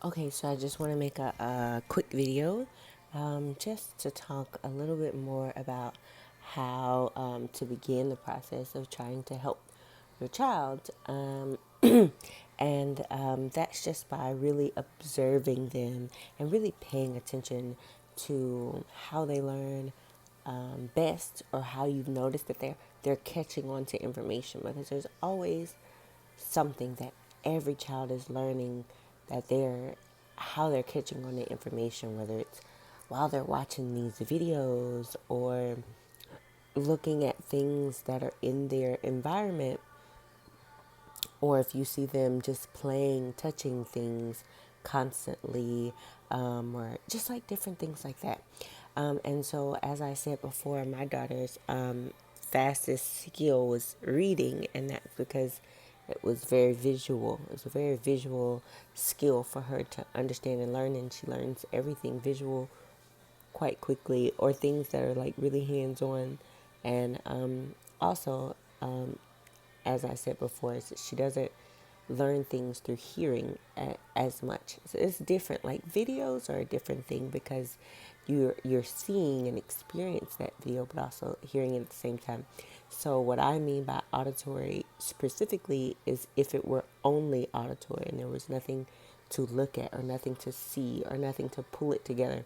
Okay, so I just want to make a quick video just to talk a little bit more about how to begin the process of trying to help your child. And that's just by really observing them and really paying attention to how they learn best, or how you've noticed that they're catching on to information, because there's always something that every child is learning, that they're how they're catching on the information, whether it's while they're watching these videos or looking at things that are in their environment, or if you see them just playing, touching things constantly, or just like different things like that. And so, as I said before, my daughter's fastest skill was reading, and that's because it was very visual. It was a very visual skill for her to understand and learn, and she learns everything visual quite quickly, or things that are like really hands on. And also, as I said before, is that she doesn't learn things through hearing as much. So it's different. Like videos are a different thing because you're seeing and experience that video, but also hearing it at the same time. So what I mean by auditory specifically is if it were only auditory and there was nothing to look at or nothing to see or nothing to pull it together.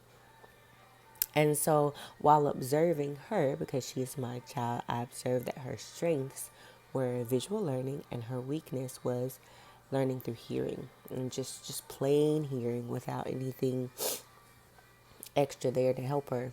And so while observing her, because she is my child, I observed that her strengths were visual learning and her weakness was learning through hearing, and just plain hearing without anything extra there to help her.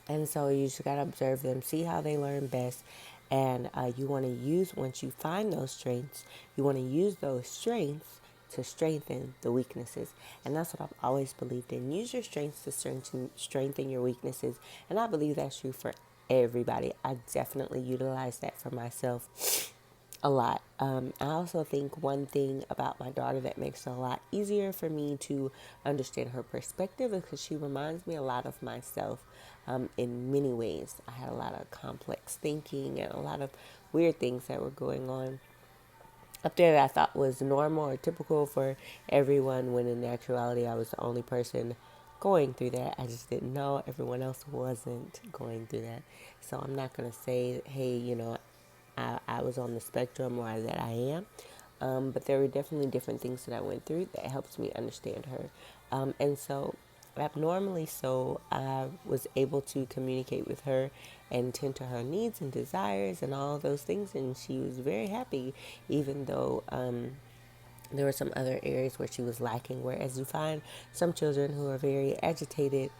And so you just got to observe them, see how they learn best. And you want to use, once you find those strengths, you want to use those strengths to strengthen the weaknesses. And that's what I've always believed in. Use your strengths to strengthen your weaknesses. And I believe that's true for everybody. I definitely utilize that for myself a lot. I also think one thing about my daughter that makes it a lot easier for me to understand her perspective is because she reminds me a lot of myself in many ways. I had a lot of complex thinking and a lot of weird things that were going on up there that I thought was normal or typical for everyone, when in actuality I was the only person going through that. I just didn't know everyone else wasn't going through that. So I'm not going to say, hey, I was on the spectrum or that I am. But there were definitely different things that I went through that helps me understand her. And so, abnormally so, I was able to communicate with her and tend to her needs and desires and all of those things. And she was very happy, even though there were some other areas where she was lacking. Whereas you find some children who are very agitated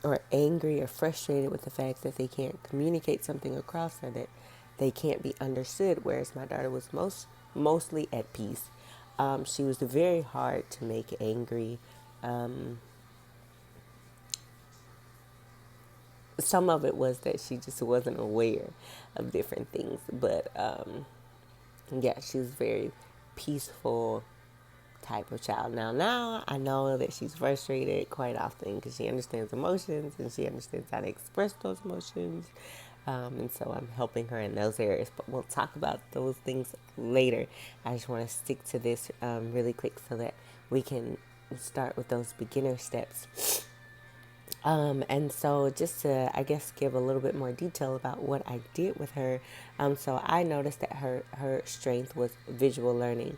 or angry or frustrated with the fact that they can't communicate something across, or that they can't be understood, whereas my daughter was mostly at peace. She was very hard to make angry. Um, some of it was that she just wasn't aware of different things, but yeah, she was very peaceful type of child. Now I know that she's frustrated quite often because she understands emotions and she understands how to express those emotions. And so I'm helping her in those areas, but we'll talk about those things later. I just want to stick to this really quick so that we can start with those beginner steps. And so just to, I guess, give a little bit more detail about what I did with her. So I noticed that her strength was visual learning.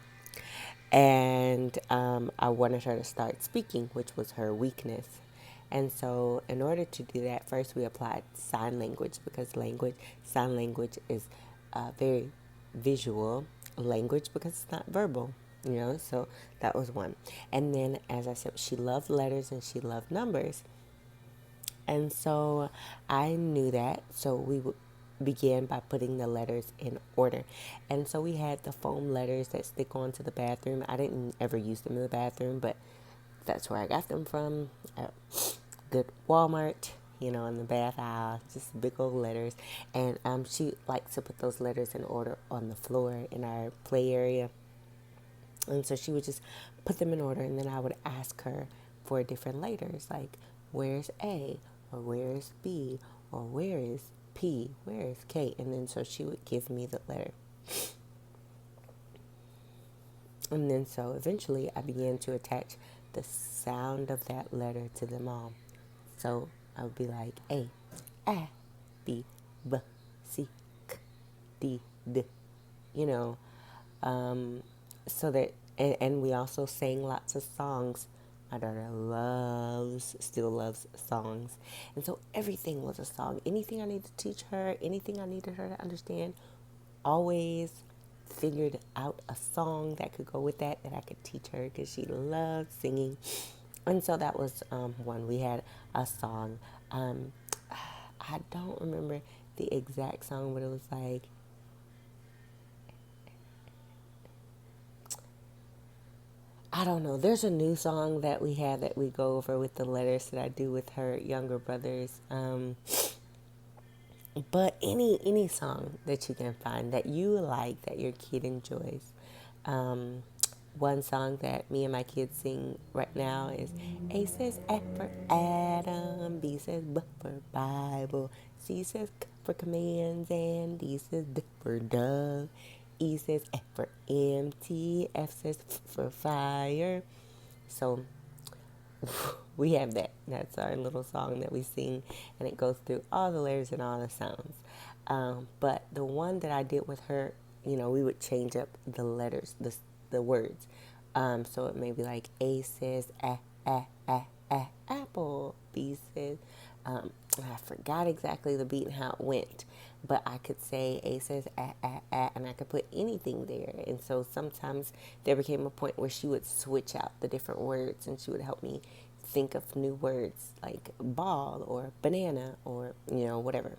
And I wanted her to start speaking, which was her weakness. And so, in order to do that, first we applied sign language, because sign language is very visual language because it's not verbal, So that was one. And then, as I said, she loved letters and she loved numbers. And so I knew that. So we began by putting the letters in order. And so we had the foam letters that stick onto the bathroom. I didn't ever use them in the bathroom, but that's where I got them from. Good Walmart, in the bath aisle, just big old letters. And she likes to put those letters in order on the floor in our play area. And so she would just put them in order, and then I would ask her for different letters, like, where's A, or where's B, or where is P, where is K? And then so she would give me the letter. And then so eventually I began to attach the sound of that letter to them all. So I would be like A, B, B, C, K, D, D, you know, um, so that, and we also sang lots of songs. My daughter still loves songs. And so everything was a song. Anything I needed to teach her, anything I needed her to understand, always figured out a song that could go with that I could teach her because she loved singing. And so that was one. We had a song. Um, I don't remember the exact song, but it was like, I don't know. There's a new song that we had that we go over with the letters that I do with her younger brothers. But any song that you can find that you like, that your kid enjoys. Um, One song that me and my kids sing right now is A says A for Adam, B says B for Bible, C says C for commands, and D says D for dove. E says F for empty, F says F for fire. So we have that. That's our little song that we sing, and it goes through all the letters and all the sounds. But the one that I did with her, we would change up the letters, the words. So it may be like A says apple. B says, I forgot exactly the beat and how it went, but I could say A says and I could put anything there. And so sometimes there became a point where she would switch out the different words, and she would help me think of new words like ball or banana or whatever.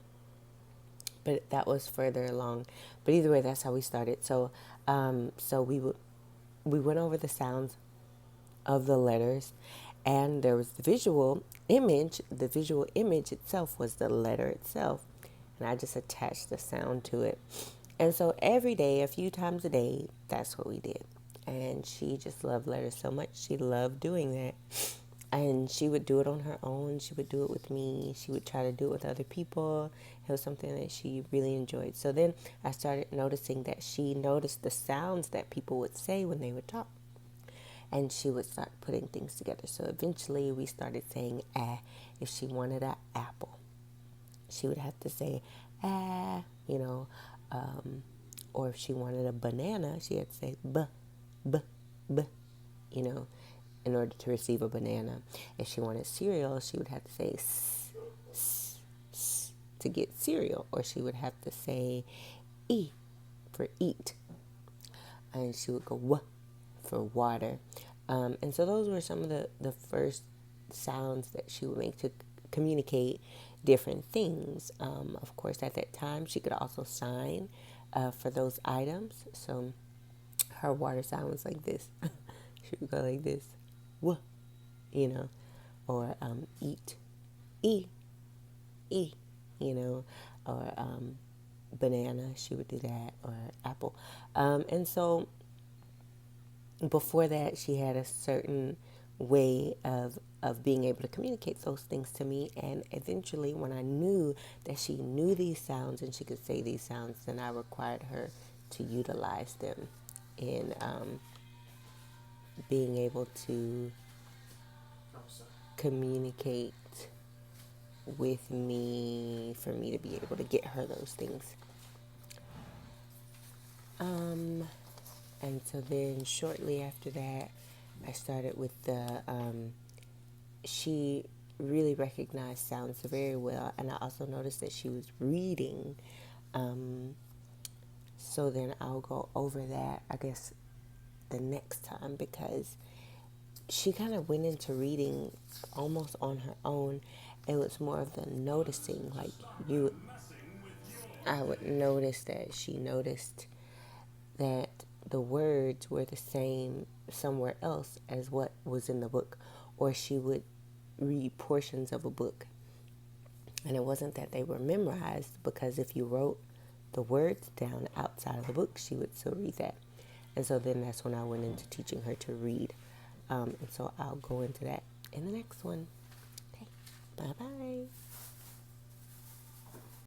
But that was further along. But either way, that's how we started. So we went over the sounds of the letters, and there was the visual image. The visual image itself was the letter itself, and I just attached the sound to it. And so every day, a few times a day, that's what we did. And she just loved letters so much. She loved doing that. And she would do it on her own. She would do it with me. She would try to do it with other people. It was something that she really enjoyed. So then I started noticing that she noticed the sounds that people would say when they would talk. And she would start putting things together. So eventually we started saying ah. If she wanted an apple, she would have to say ah, or if she wanted a banana, she had to say b, b, b, you know, in order to receive a banana. If she wanted cereal, she would have to say s, s, s to get cereal, or she would have to say e for eat, and she would go w for water. And so those were some of the first sounds that she would make to communicate different things. Of course, at that time, she could also sign for those items. So her water sound was like this. She would go like this, w, or eat, e, e, or banana. She would do that, or apple. And so before that, she had a certain way of being able to communicate those things to me. And eventually, when I knew that she knew these sounds and she could say these sounds, then I required her to utilize them in being able to communicate with me, for me to be able to get her those things. And so then shortly after that, I started with she really recognized sounds very well, and I also noticed that she was reading. So then I'll go over that, I guess, the next time, because she kind of went into reading almost on her own. It was more of the noticing, like I would notice that she noticed that the words were the same somewhere else as what was in the book, or she would read portions of a book. And it wasn't that they were memorized, because if you wrote the words down outside of the book, she would still read that. And so then that's when I went into teaching her to read. And so I'll go into that in the next one. Okay, bye-bye.